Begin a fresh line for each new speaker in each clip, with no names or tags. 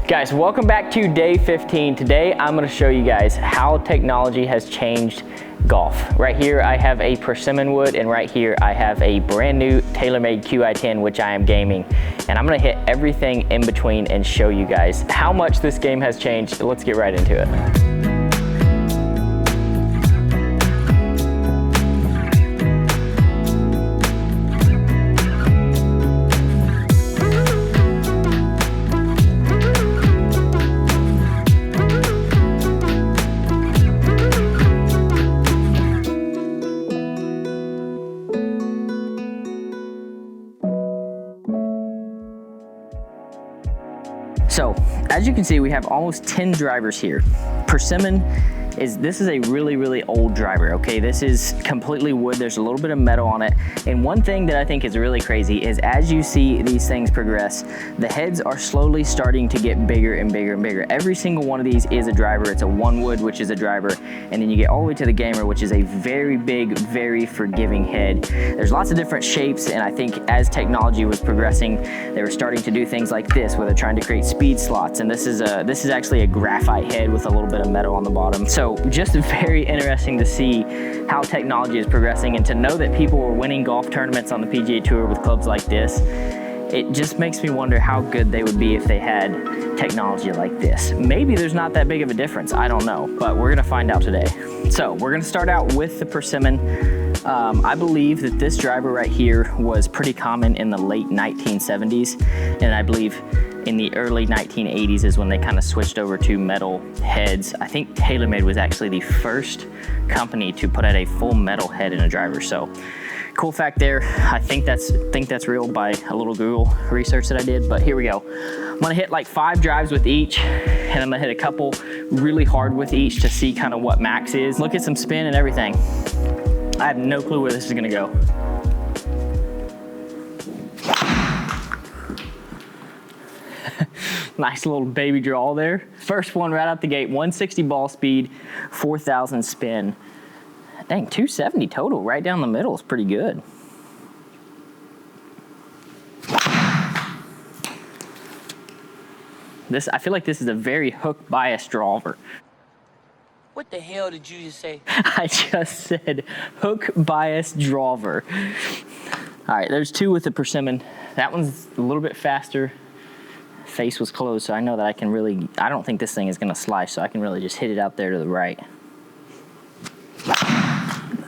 Guys, welcome back to day 15. Today I'm going to show you guys how technology has changed golf. Right here I have a persimmon wood, and right here I have a brand new TaylorMade QI10 which I am gaming, and I'm going to hit everything in between and show you guys how much this game has changed. Let's get right into it. So, as you can see, we have almost 10 drivers here. Persimmon this is a really old driver, okay? This is completely wood. There's a little bit of metal on it. And one thing that I think is really crazy is as you see these things progress, the heads are slowly starting to get bigger and bigger and bigger. Every single one of these is a driver. It's a one wood, which is a driver. And then you get all the way to the gamer, which is a very big, very forgiving head. There's lots of different shapes, and I think as technology was progressing, they were starting to do things like this, where they're trying to create speed slots. And this is actually a graphite head with a little bit of metal on the bottom. So just very interesting to see how technology is progressing, and to know that people were winning golf tournaments on the PGA Tour with clubs like this. It just makes me wonder how good they would be if they had technology like this. Maybe there's not that big of a difference, I don't know, but we're gonna find out today. So we're gonna start out with the persimmon. I believe that this driver right here was pretty common in the late 1970s, and I believe in the early 1980s is when they kind of switched over to metal heads. I think TaylorMade was actually the first company to put out a full metal head in a driver. So cool fact there. I think that's real by a little Google research that I did, but here we go. I'm gonna hit like 5 drives with each, and I'm gonna hit a couple really hard with each to see kind of what max is. Look at some spin and everything. I have no clue where this is gonna go. Nice little baby draw there. First one right out the gate, 160 ball speed, 4,000 spin. Dang, 270 total right down the middle is pretty good. I feel like this is a very hook bias driver.
What the hell did you just say?
I just said hook bias driver. All right, there's 2 with the persimmon. That one's a little bit faster. Face was closed, so I know that I don't think this thing is gonna slice, so I can really just hit it out there to the right.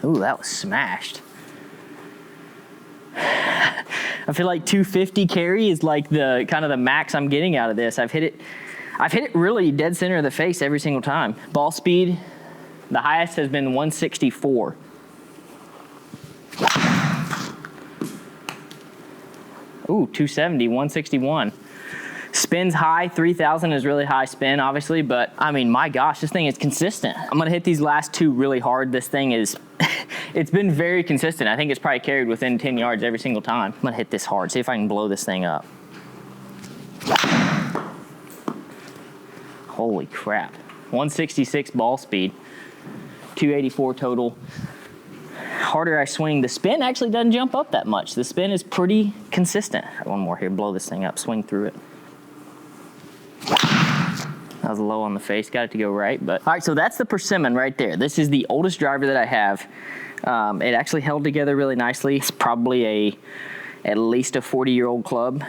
Ooh, that was smashed. I feel like 250 carry is like the kind of the max I'm getting out of this. I've hit it really dead center of the face every single time. Ball speed, the highest has been 164. Ooh, 270, 161. Spins high, 3,000 is really high spin, obviously, but I mean, my gosh, this thing is consistent. I'm gonna hit these last 2 really hard. This thing it's been very consistent. I think it's probably carried within 10 yards every single time. I'm gonna hit this hard, see if I can blow this thing up. Holy crap. 166 ball speed, 284 total. Harder I swing, the spin actually doesn't jump up that much. The spin is pretty consistent. One more here, blow this thing up, swing through it. That was low on the face, got it to go right, but. All right, so that's the persimmon right there. This is the oldest driver that I have. It actually held together really nicely. It's probably at least a 40-year-old club.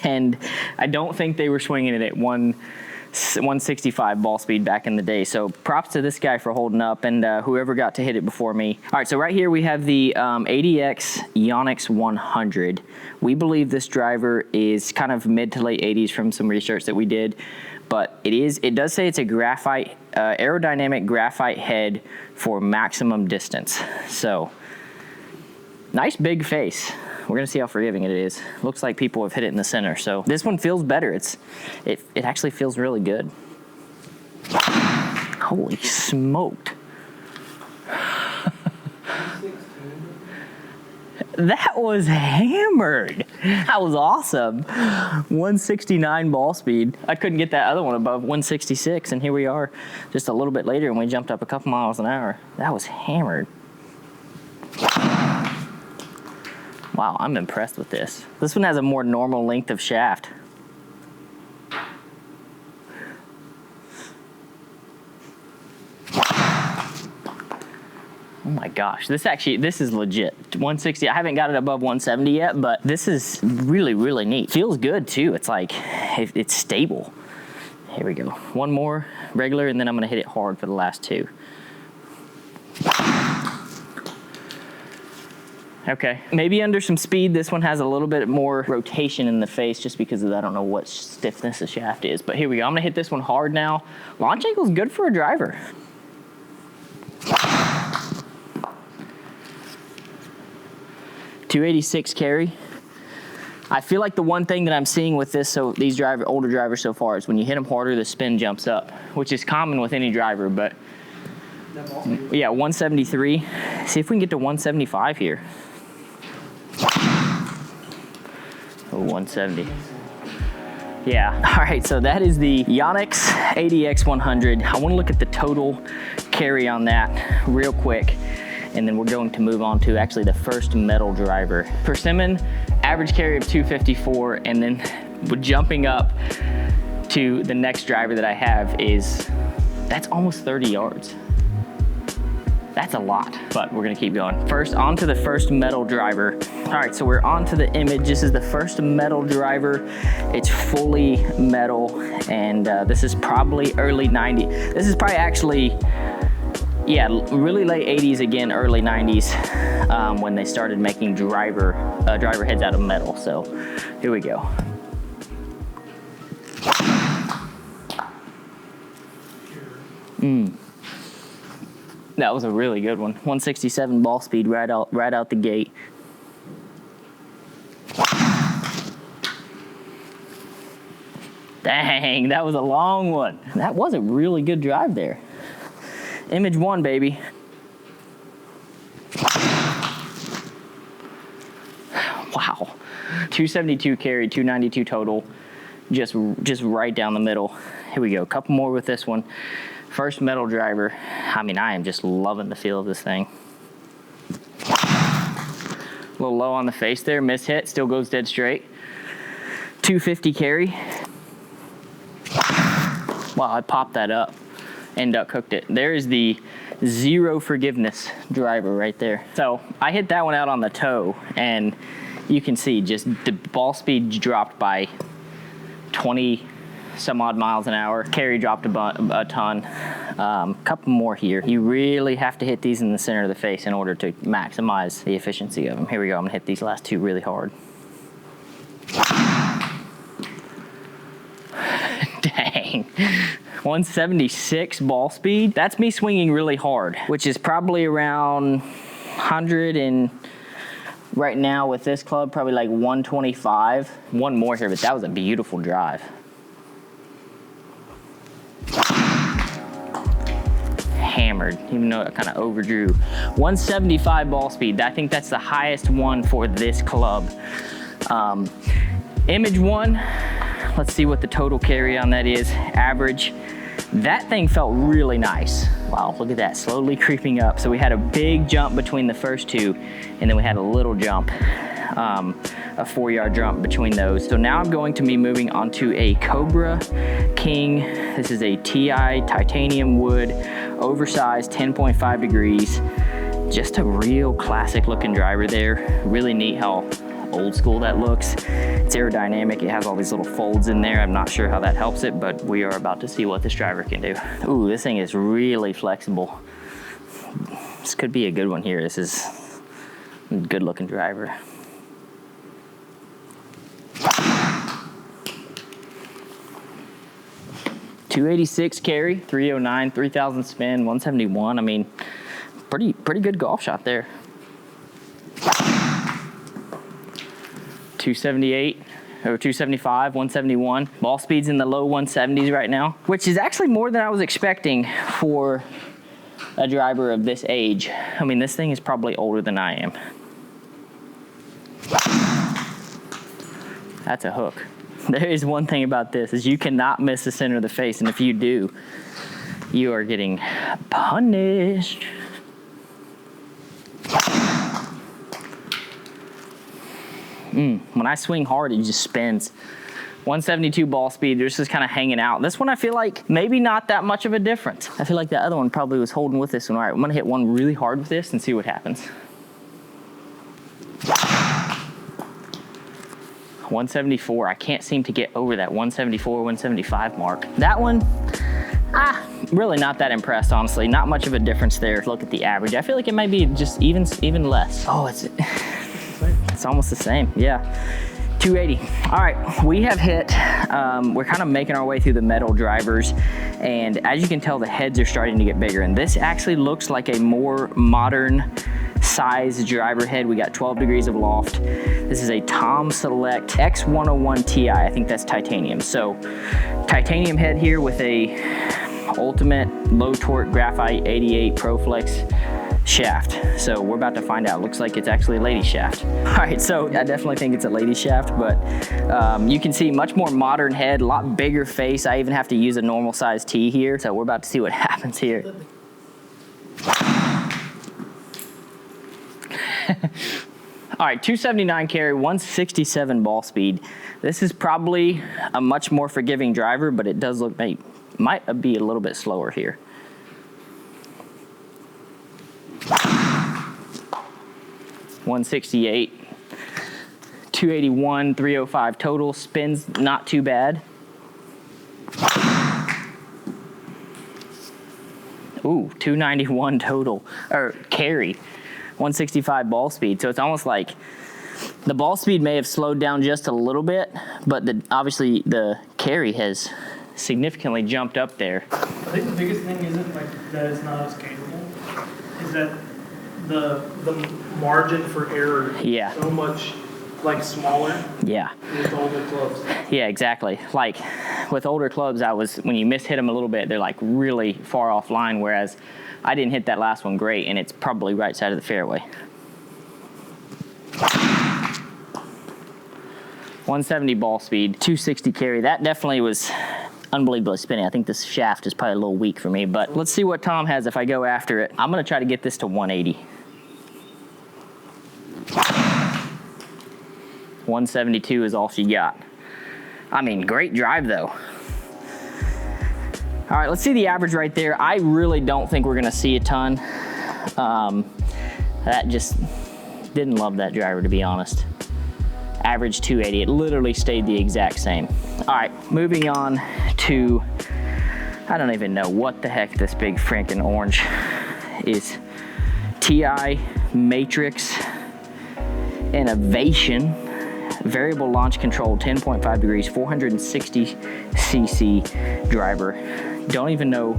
And I don't think they were swinging it at 165 ball speed back in the day. So props to this guy for holding up, and whoever got to hit it before me. All right, so right here we have the ADX Yonex 100. We believe this driver is kind of mid to late 80s from some research that we did, but it does say it's a graphite, aerodynamic graphite head for maximum distance. So nice big face. We're gonna see how forgiving it is. Looks like people have hit it in the center. So this one feels better. It actually feels really good. Holy smoked. That was hammered. That was awesome. 169 ball speed. I couldn't get that other one above 166, and here we are just a little bit later, and we jumped up a couple miles an hour. That was hammered. Wow, I'm impressed with this. This one has a more normal length of shaft. Oh my gosh, this is legit. 160, I haven't got it above 170 yet, but this is really, really neat. Feels good too. It's like, it's stable. Here we go. One more regular, and then I'm gonna hit it hard for the last two. Okay, maybe under some speed, this one has a little bit more rotation in the face just because of, I don't know what stiffness the shaft is, but here we go. I'm gonna hit this one hard now. Launch angle's good for a driver. .286 carry. I feel like the one thing that I'm seeing with this, so these older drivers so far, is when you hit them harder, the spin jumps up, which is common with any driver, but yeah, 173. See if we can get to 175 here. Oh, 170. Yeah, all right, so that is the Yonex ADX 100. I wanna look at the total carry on that real quick, and then we're going to move on to actually the first metal driver. Persimmon, average carry of 254, and then jumping up to the next driver that I have that's almost 30 yards. That's a lot, but we're gonna keep going. First, on to the first metal driver. All right, so we're on to the image. This is the first metal driver. It's fully metal, and this is probably early 90s. This is probably actually, yeah, really late 80s again, early 90s, when they started making driver heads out of metal. So here we go. That was a really good one. 167 ball speed right out the gate. Dang, that was a long one. That was a really good drive there. Image one, baby. Wow. 272 carry, 292 total. Just right down the middle. Here we go. A couple more with this one. First metal driver. I mean, I am just loving the feel of this thing. A little low on the face there, mishit, still goes dead straight. 250 carry. Wow, I popped that up and duck hooked it. There is the zero forgiveness driver right there. So I hit that one out on the toe, and you can see just the ball speed dropped by 20 some odd miles an hour. Carry dropped a ton. Couple more here. You really have to hit these in the center of the face in order to maximize the efficiency of them. Here we go. I'm gonna hit these last two really hard. Dang. 176 ball speed. That's me swinging really hard, which is probably around 100 and right now with this club, probably like 125. One more here, but that was a beautiful drive. Hammered, even though it kind of overdrew. 175 ball speed. I think that's the highest one for this club. Image one, let's see what the total carry on that is. Average. That thing felt really nice. Wow, look at that, slowly creeping up. So we had a big jump between the first two, and then we had a little jump, a 4-yard jump between those. So now I'm going to be moving on to a Cobra King. This is a TI titanium wood, oversized, 10.5 degrees. Just a real classic looking driver there. Really neat how old school that looks. It's aerodynamic. It has all these little folds in there. I'm not sure how that helps it, but we are about to see what this driver can do. Ooh, this thing is really flexible. This could be a good one here. This is a good looking driver. .286 carry, 309, 3,000 spin, 171. I mean, pretty good golf shot there. 278 or 275, 171. Ball speed's in the low 170s right now, which is actually more than I was expecting for a driver of this age. I mean, this thing is probably older than I am. That's a hook. There is one thing about this, is you cannot miss the center of the face, and if you do, you are getting punished. When I swing hard, it just spins 172 ball speed. This is kind of hanging out. This one I feel like maybe not that much of a difference. I feel like the other one probably was holding with this one. All right, I'm gonna hit one really hard with this and see what happens. 174. I can't seem to get over that 174, 175 mark. That one, really not that impressed, honestly. Not much of a difference there. Look at the average. I feel like it might be just even less. Oh, it's almost the same. Yeah. 280. All right, we have hit, we're kind of making our way through the metal drivers, and as you can tell, the heads are starting to get bigger, and this actually looks like a more modern size driver head. We got 12 degrees of loft. This is a Tom Select X101 Ti. I think that's titanium. So titanium head here with a ultimate low torque graphite 88 ProFlex shaft. So we're about to find out. Looks like it's actually a lady shaft. All right, so I definitely think it's a lady shaft, but you can see much more modern head, a lot bigger face. I even have to use a normal size T here. So we're about to see what happens here. All right, 279 carry, 167 ball speed. This is probably a much more forgiving driver, but it does look, might be a little bit slower here. $168, 281, 305 total. Spins not too bad. Ooh, 291 total, or carry. 165 ball speed. So it's almost like the ball speed may have slowed down just a little bit, but obviously the carry has significantly jumped up there.
I think the biggest thing isn't like that it's not as capable, is that the margin for error is so much like smaller with older clubs.
Yeah, exactly. Like with older clubs, when you hit them a little bit, they're like really far off line, whereas I didn't hit that last one great, and it's probably right side of the fairway. 170 ball speed, 260 carry. That definitely was unbelievably spinning. I think this shaft is probably a little weak for me, but let's see what Tom has if I go after it. I'm gonna try to get this to 180. 172 is all she got. I mean, great drive though. All right, let's see the average right there. I really don't think we're gonna see a ton. That just didn't love that driver, to be honest. Average 280, it literally stayed the exact same. All right, moving on to, I don't even know what the heck this big freaking orange is. TI Matrix Innovation. Variable launch control, 10.5 degrees, 460 cc driver. Don't even know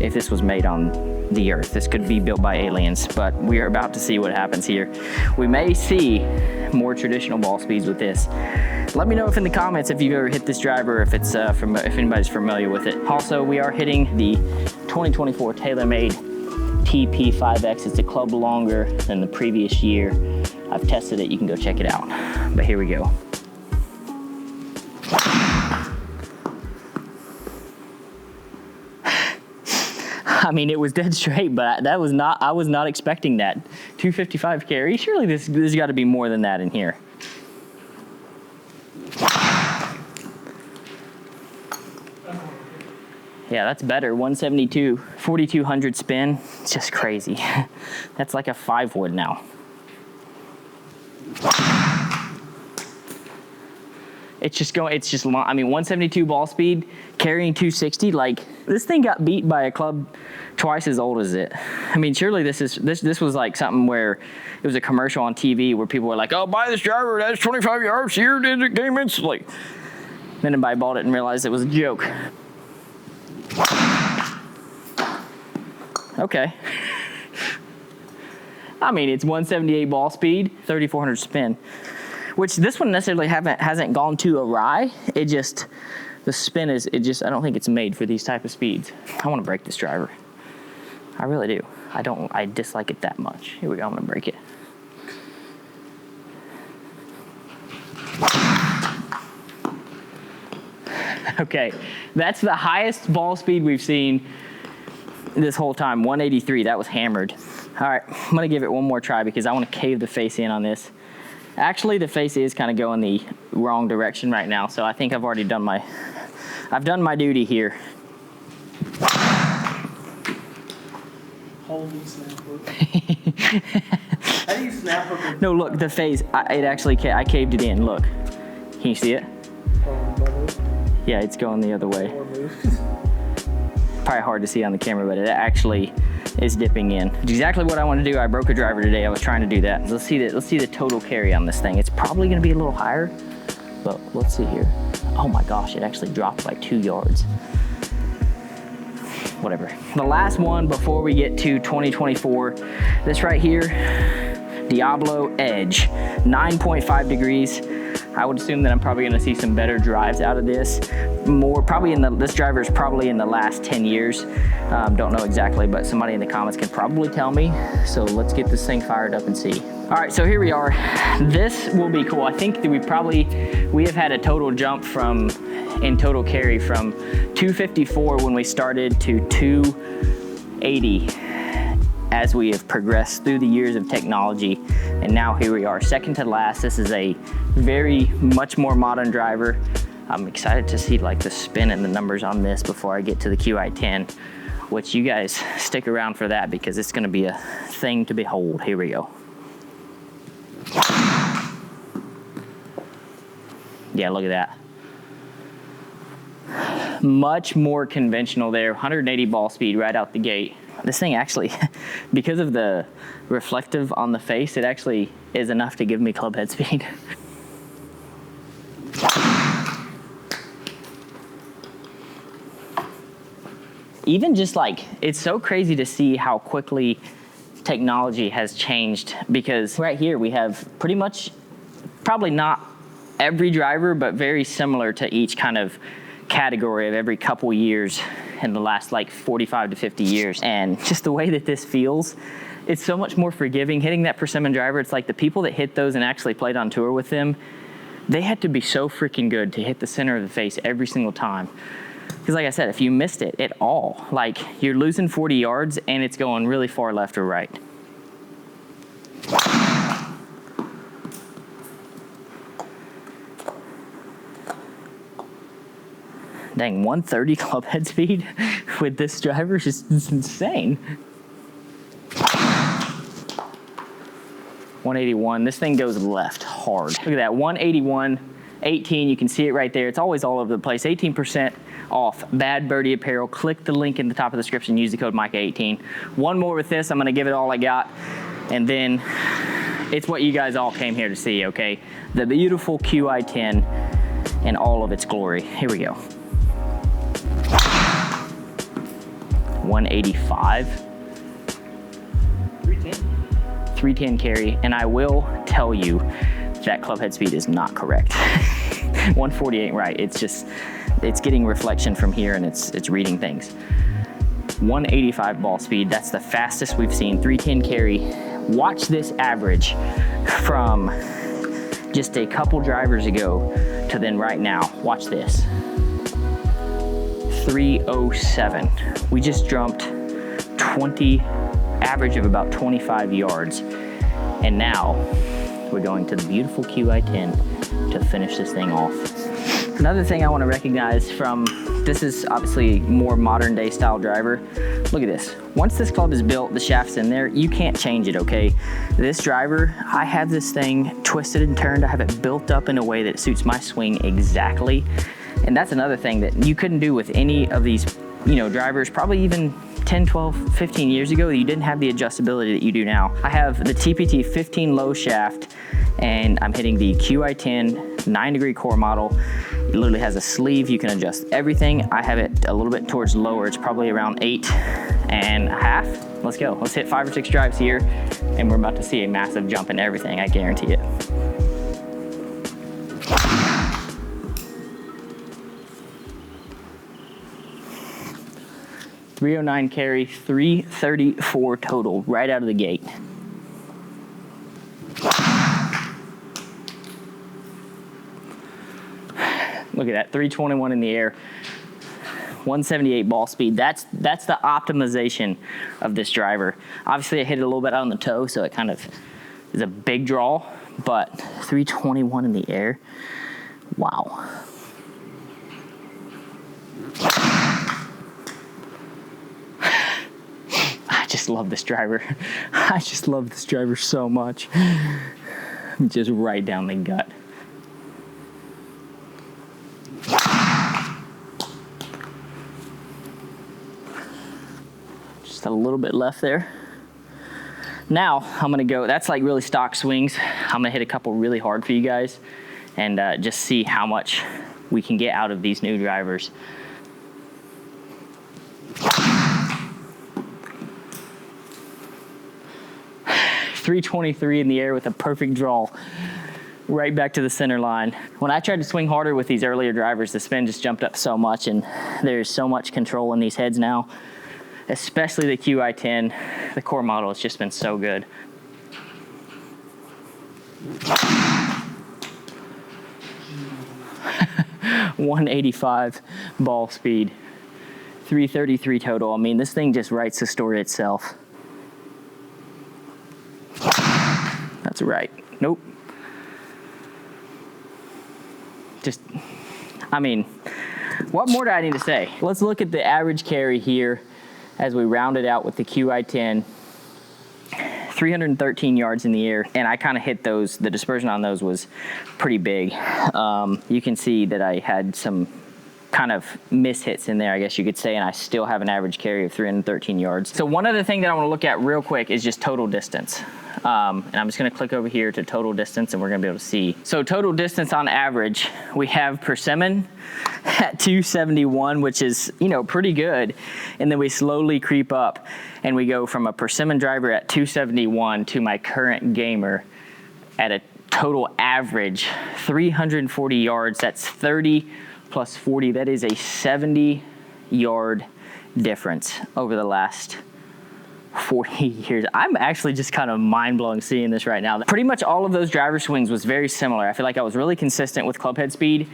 if this was made on the earth. This could be built by aliens, but we are about to see what happens here. We may see more traditional ball speeds with this. Let me know in the comments if you've ever hit this driver, if it's if anybody's familiar with it. Also, we are hitting the 2024 TaylorMade TP5X. It's a club longer than the previous year. I've tested it, you can go check it out. But here we go. I mean, it was dead straight, but I was not expecting that. 255 carry, surely there's got to be more than that in here. Yeah, that's better. 172, 4,200 spin. It's just crazy. That's like a 5 wood now. It's just long. I mean, 172 ball speed, carrying 260. Like, this thing got beat by a club twice as old as it. I mean, surely this was like something where it was a commercial on TV where people were like, "Oh, buy this driver, that's 25 yards here, did it game instantly." Then everybody bought it and realized it was a joke. Okay. I mean, it's 178 ball speed, 3,400 spin, which this one necessarily hasn't gone too awry. It just, the spin is, I don't think it's made for these type of speeds. I want to break this driver. I really do. I dislike it that much. Here we go, I'm going to break it. Okay, that's the highest ball speed we've seen this whole time, 183. That was hammered. All right, I'm gonna give it one more try because I want to cave the face in on this. Actually, the face is kind of going the wrong direction right now, so I think I've already done my duty here.
Holy snap hook. How do you snap hook?
No, look, the face, I caved it in, look. Can you see it? Yeah, it's going the other way. Probably hard to see on the camera, but it actually is dipping in. It's exactly what I want to do. I broke a driver today. I was trying to do that. Let's see the total carry on this thing. It's probably going to be a little higher, but let's see here. Oh my gosh, it actually dropped like 2 yards. Whatever. The last one before we get to 2024, this right here, Diablo Edge, 9.5 degrees. I would assume that I'm probably gonna see some better drives out of this. This driver is probably in the last 10 years. Don't know exactly, but somebody in the comments can probably tell me. So let's get this thing fired up and see. All right, so here we are. This will be cool. I think that we have had a total jump in total carry from 254 when we started to 280 as we have progressed through the years of technology. And now here we are, second to last. This is a much more modern driver. I'm excited to see like the spin and the numbers on this before I get to the QI10, which you guys stick around for that because it's gonna be a thing to behold. Here we go. Yeah, look at that. Much more conventional there, 180 ball speed right out the gate. This thing actually, because of the reflective on the face, it actually is enough to give me club head speed. Even just like, it's so crazy to see how quickly technology has changed, because right here we have pretty much, probably not every driver, but very similar to each kind of category of every couple years in the last like 45 to 50 years. And just the way that this feels, it's so much more forgiving. Hitting that persimmon driver, it's like the people that hit those and actually played on tour with them, they had to be so freaking good to hit the center of the face every single time. Because like I said, if you missed it at all, like you're losing 40 yards and it's going really far left or right. Dang, 130 club head speed with this driver is just insane. 181, this thing goes left hard. Look at that, 181, 18, you can see it right there. It's always all over the place, 18% off Bad Birdie Apparel. Click the link in the top of the description, use the code Micah18. One more with this, I'm gonna give it all I got, and then it's what you guys all came here to see, okay? The beautiful QI10 in all of its glory. Here we go. 185. 310 carry, and I will tell you that club head speed is not correct. 140 ain't right. It's just, it's getting reflection from here and it's reading things. 185 ball speed, that's the fastest we've seen. 310 carry. Watch this average from just a couple drivers ago to then right now. Watch this. 307. We just jumped 20, average of about 25 yards. And now we're going to the beautiful QI10 to finish this thing off. Another thing I want to recognize from, this is obviously more modern day style driver. Look at this. Once this club is built, the shaft's in there, you can't change it, okay? This driver, I have this thing twisted and turned. I have it built up in a way that suits my swing exactly. And that's another thing that you couldn't do with any of these, drivers, probably even 10, 12, 15 years ago. You didn't have the adjustability that you do now. I have the TPT 15 low shaft, and I'm hitting the QI10 9-degree core model. It literally has a sleeve. You can adjust everything. I have it a little bit towards lower. It's probably around 8.5. Let's go. Let's hit 5 or 6 drives here, and we're about to see a massive jump in everything. I guarantee it. .309 carry, 334 total, right out of the gate. Look at that, 321 in the air, 178 ball speed. That's the optimization of this driver. Obviously I hit it a little bit on the toe, so it kind of is a big draw, but 321 in the air, wow. I just love this driver. I just love this driver so much. Just right down the gut. Just a little bit left there. Now I'm gonna go, that's like really stock swings. I'm gonna hit a couple really hard for you guys and just see how much we can get out of these new drivers. .323 in the air with a perfect draw right back to the center line. When I tried to swing harder with these earlier drivers, the spin just jumped up so much, and there's so much control in these heads now, especially the QI10. The core model has just been so good. .185 ball speed, 333 total. I mean, this thing just writes the story itself. That's right. Nope. Just, I mean, what more do I need to say? Let's look at the average carry here as we round it out with the QI10. 313 yards in the air, and I kind of hit those, the dispersion on those was pretty big. You can see that I had some kind of mishits in there, I guess you could say, and I still have an average carry of 313 yards. So one other thing that I want to look at real quick is just total distance. And I'm just going to click over here to total distance, and we're going to be able to see. So total distance on average, we have persimmon at 271, which is, you know, pretty good. And then we slowly creep up, and we go from a persimmon driver at 271 to my current gamer at a total average 340 yards. That's 30 plus 40. That is a 70-yard difference over the last 40 years. I'm actually just kind of mind-blowing seeing this right now. Pretty much all of those driver swings was very similar. I feel like I was really consistent with club head speed.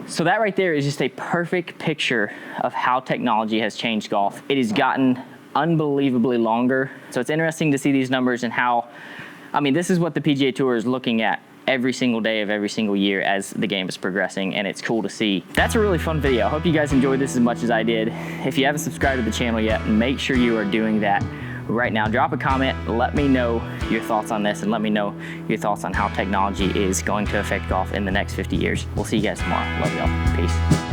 So that right there is just a perfect picture of how technology has changed golf. It has gotten unbelievably longer. So it's interesting to see these numbers and how, I mean, this is what the PGA Tour is looking at every single day of every single year as the game is progressing, and it's cool to see. That's a really fun video. I hope you guys enjoyed this as much as I did. If you haven't subscribed to the channel yet, make sure you are doing that right now. Drop a comment, let me know your thoughts on this, and let me know your thoughts on how technology is going to affect golf in the next 50 years. We'll see you guys tomorrow. Love y'all. Peace.